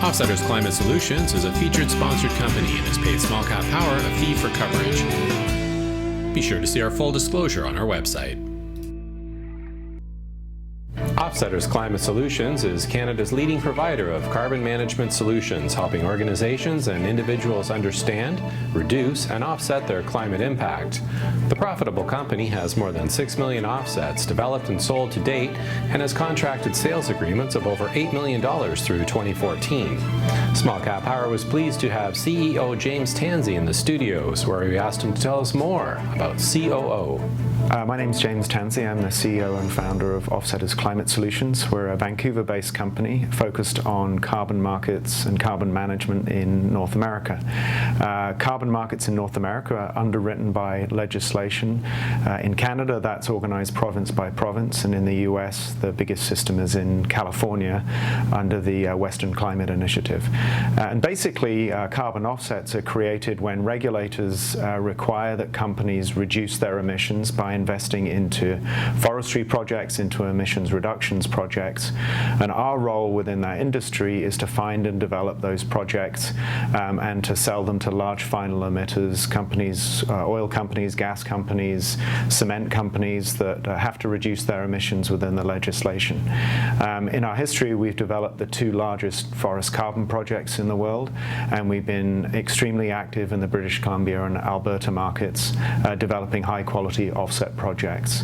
Offsetter's Climate Solutions is a featured sponsored company and has paid Small Cap Power a fee for coverage. Be sure to see our full disclosure on our website. Offsetter's Climate Solutions is Canada's leading provider of carbon management solutions, helping organizations and individuals understand, reduce, and offset their climate impact. The profitable company has more than 6 million offsets developed and sold to date and has contracted sales agreements of over $8 million through 2014. Small Cap Power was pleased to have CEO James Tansey in the studios, where we asked him to tell us more about COO. My name is James Tansey. I'm the CEO and founder of Offsetter's Climate Solutions. We're a Vancouver-based company focused on carbon markets and carbon management in North America. Carbon markets in North America are underwritten by legislation. In Canada, that's organized province by province, and in the US, the biggest system is in California under the Western Climate Initiative. And basically, carbon offsets are created when regulators require that companies reduce their emissions by investing into forestry projects, into emissions reductions projects. And our role within that industry is to find and develop those projects and to sell them to large final emitters, companies, oil companies, gas companies, cement companies that have to reduce their emissions within the legislation. In our history, we've developed the two largest forest carbon projects in the world, and we've been extremely active in the British Columbia and Alberta markets, developing high-quality offset projects.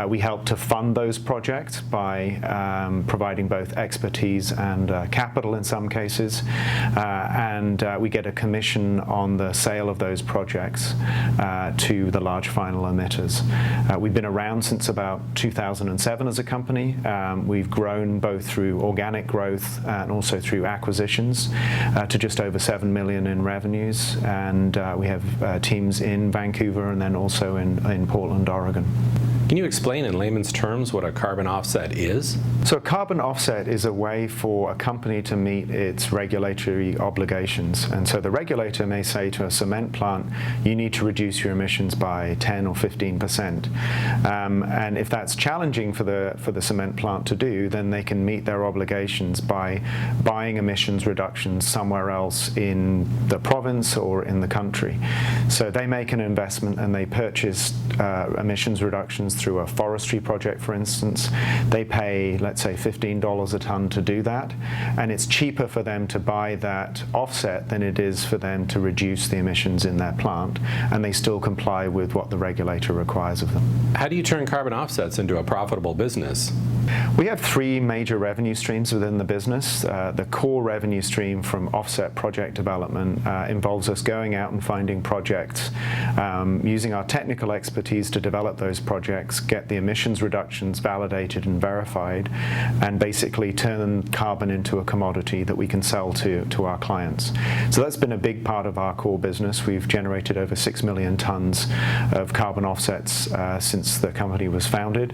We help to fund those projects by providing both expertise and capital in some cases, and we get a commission on the sale of those projects to the large final emitters. We've been around since about 2007 as a company. We've grown both through organic growth and also through acquisitions to just over 7 million in revenues, and we have teams in Vancouver and then also in Portland, Oregon. Can you explain in layman's terms what a carbon offset is? So a carbon offset is a way for a company to meet its regulatory obligations. And so the regulator may say to a cement plant, you need to reduce your emissions by 10 or 15%. And if that's challenging for the cement plant to do, then they can meet their obligations by buying emissions reductions somewhere else in the province or in the country. So they make an investment and they purchase emissions reductions through a forestry project, for instance. They pay, let's say, $15 a ton to do that, and it's cheaper for them to buy that offset than it is for them to reduce the emissions in their plant, and they still comply with what the regulator requires of them. How do you turn carbon offsets into a profitable business? We have three major revenue streams within the business. The core revenue stream from offset project development involves us going out and finding projects, using our technical expertise to develop those projects, get the emissions reductions validated and verified, and basically turn carbon into a commodity that we can sell to our clients. So that's been a big part of our core business. We've generated over 6 million tons of carbon offsets since the company was founded.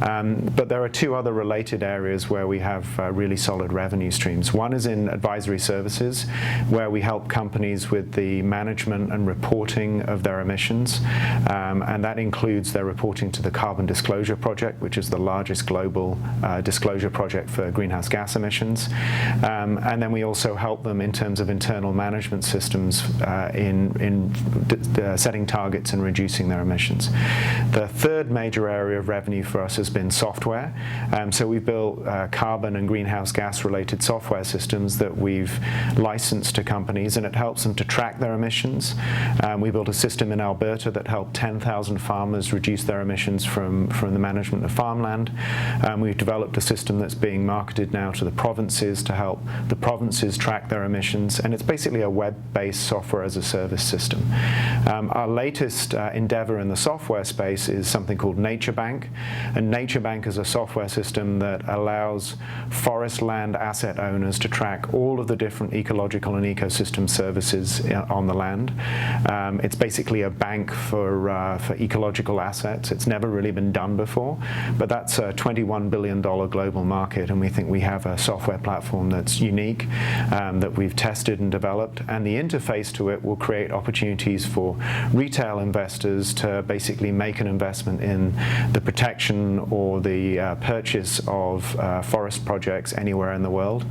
But there are two other related areas where we have really solid revenue streams. One is in advisory services, where we help companies with the management and reporting of their emissions, and that includes their reporting to the Carbon Disclosure Project, which is the largest global disclosure project for greenhouse gas emissions. And then we also help them in terms of internal management systems in setting targets and reducing their emissions. The third major area of revenue for us has been software. So we've built carbon and greenhouse gas related software systems that we've licensed to companies, and it helps them to track their emissions. We built a system in Alberta that helped 10,000 farmers reduce their emissions from the management of farmland. We've developed a system that's being marketed now to the provinces to help the provinces track their emissions, and it's basically a web-based software as a service system. Our latest endeavor in the software space is something called NatureBank, and NatureBank is a software system that allows forest land asset owners to track all of the different ecological and ecosystem services on the land. It's basically a bank for ecological assets. It's never really been done before, but that's a $21 billion global market, and we think we have a software platform that's unique, that we've tested and developed, and the interface to it will create opportunities for retail investors to basically make an investment in the protection or the purchase of forest projects anywhere in the world.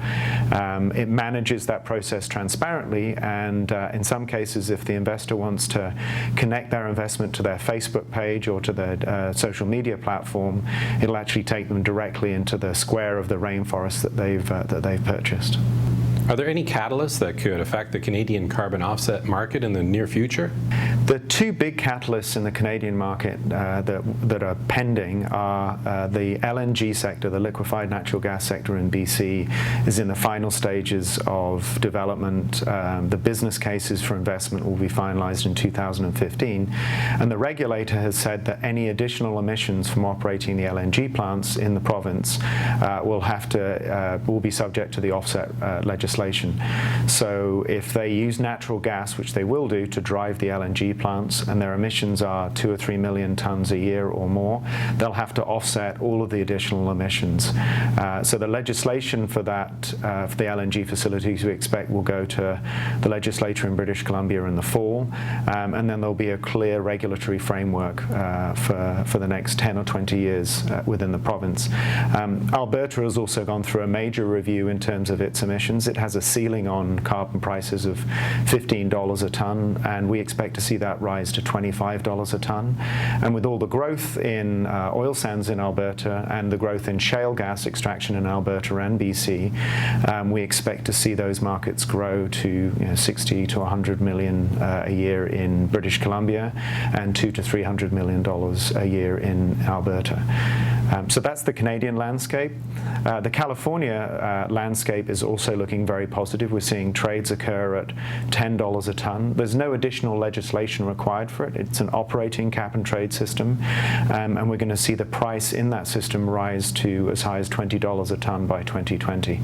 It manages that process transparently, and in some cases, if the investor wants to connect their investment to their Facebook page or to their social media platform, it'll actually take them directly into the square of the rainforest that they've purchased. Are there any catalysts that could affect the Canadian carbon offset market in the near future? The two big catalysts in the Canadian market that are pending are the LNG sector, the liquefied natural gas sector in BC, is in the final stages of development. The business cases for investment will be finalized in 2015, and the regulator has said that any additional emissions from operating the LNG plants in the province will be subject to the offset legislation. So if they use natural gas, which they will do, to drive the LNG plants, and their emissions are 2 or 3 million tons a year or more, they'll have to offset all of the additional emissions. So the legislation for that, for the LNG facilities, we expect will go to the legislature in British Columbia in the fall, and then there'll be a clear regulatory framework for the next 10 or 20 years within the province. Alberta has also gone through a major review in terms of its emissions. It has a ceiling on carbon prices of $15 a ton, and we expect to see that rise to $25 a ton. And with all the growth in oil sands in Alberta and the growth in shale gas extraction in Alberta and BC, we expect to see those markets grow to 60 to 100 million a year in British Columbia and $200 to $300 million a year in Alberta. So that's the Canadian landscape. The California landscape is also looking very positive. We're seeing trades occur at $10 a ton. There's no additional legislation required for it. It's an operating cap and trade system, and we're going to see the price in that system rise to as high as $20 a ton by 2020.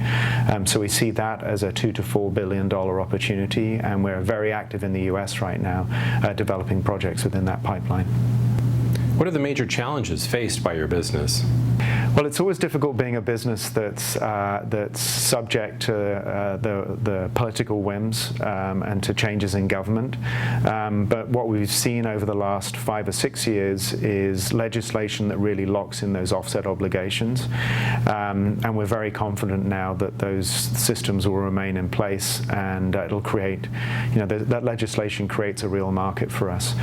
So we see that as a $2 to $4 billion opportunity, and we're very active in the US right now developing projects within that pipeline. What are the major challenges faced by your business? Well, it's always difficult being a business that's subject to the political whims and to changes in government. But what we've seen over the last 5 or 6 years is legislation that really locks in those offset obligations. And we're very confident now that those systems will remain in place, and it'll create, that legislation creates a real market for us.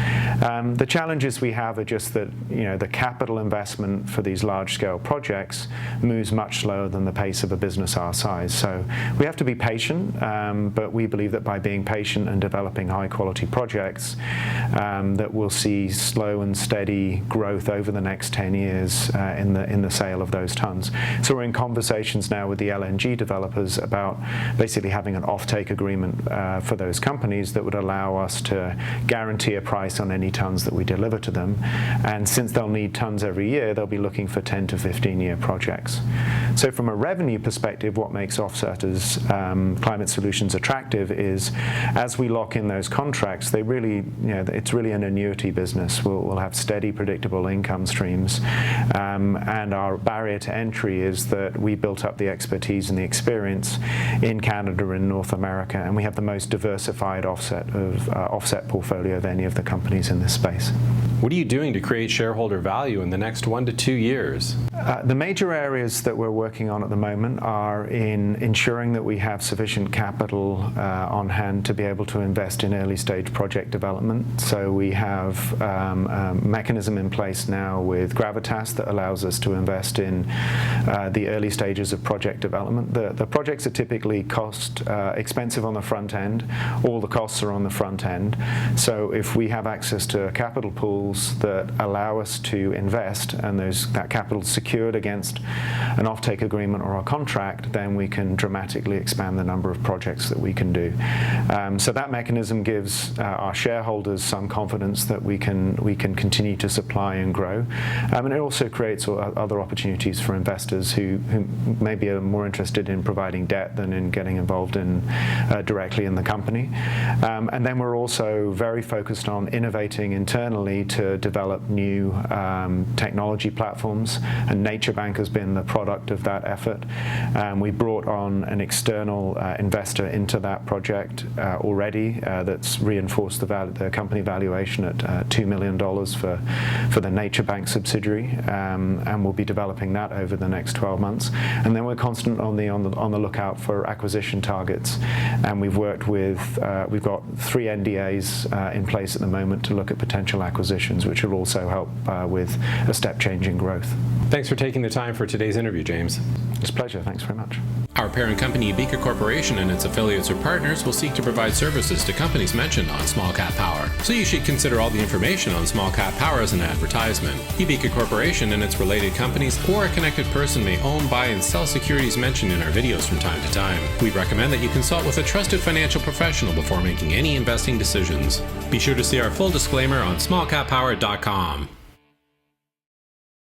The challenges we have are just that, the capital investment for these large-scale projects moves much slower than the pace of a business our size. So we have to be patient, but we believe that by being patient and developing high-quality projects, that we'll see slow and steady growth over the next 10 years in the sale of those tons. So we're in conversations now with the LNG developers about basically having an offtake agreement for those companies that would allow us to guarantee a price on any tons that we deliver to them. And since they'll need tons every year, they'll be looking for 10 to 15-year projects. So from a revenue perspective, what makes Offsetter's climate solutions attractive is, as we lock in those contracts, they really, it's really an annuity business. We'll have steady, predictable income streams. And our barrier to entry is that we built up the expertise and the experience in Canada and North America, and we have the most diversified offset portfolio of any of the companies in this space. What are you doing to create shareholder value in the next 1 to 2 years? The major areas that we're working on at the moment are in ensuring that we have sufficient capital on hand to be able to invest in early stage project development. So we have a mechanism in place now with Gravitas that allows us to invest in the early stages of project development. The projects are typically expensive on the front end. All the costs are on the front end. So if we have access to capital pools that allow us to invest, and that capital is secured against an offtake agreement or a contract, then we can dramatically expand the number of projects that we can do. So that mechanism gives our shareholders some confidence that we can continue to supply and grow. And it also creates other opportunities for investors who maybe are more interested in providing debt than in getting involved directly in the company. And then we're also very focused on innovating internally to develop new technology platforms and and Nature Bank has been the product of that effort. We brought on an external investor into that project already that's reinforced the company valuation at $2 million for the Nature Bank subsidiary, and we'll be developing that over the next 12 months. And then we're constant on the lookout for acquisition targets, and we've got 3 NDAs in place at the moment to look at potential acquisitions, which will also help with a step change in growth. Thanks for taking the time for today's interview, James. It's a pleasure. Thanks very much. Our parent company, Beaker Corporation, and its affiliates or partners will seek to provide services to companies mentioned on Small Cap Power. So you should consider all the information on Small Cap Power as an advertisement. Beaker Corporation and its related companies or a connected person may own, buy, and sell securities mentioned in our videos from time to time. We recommend that you consult with a trusted financial professional before making any investing decisions. Be sure to see our full disclaimer on smallcappower.com.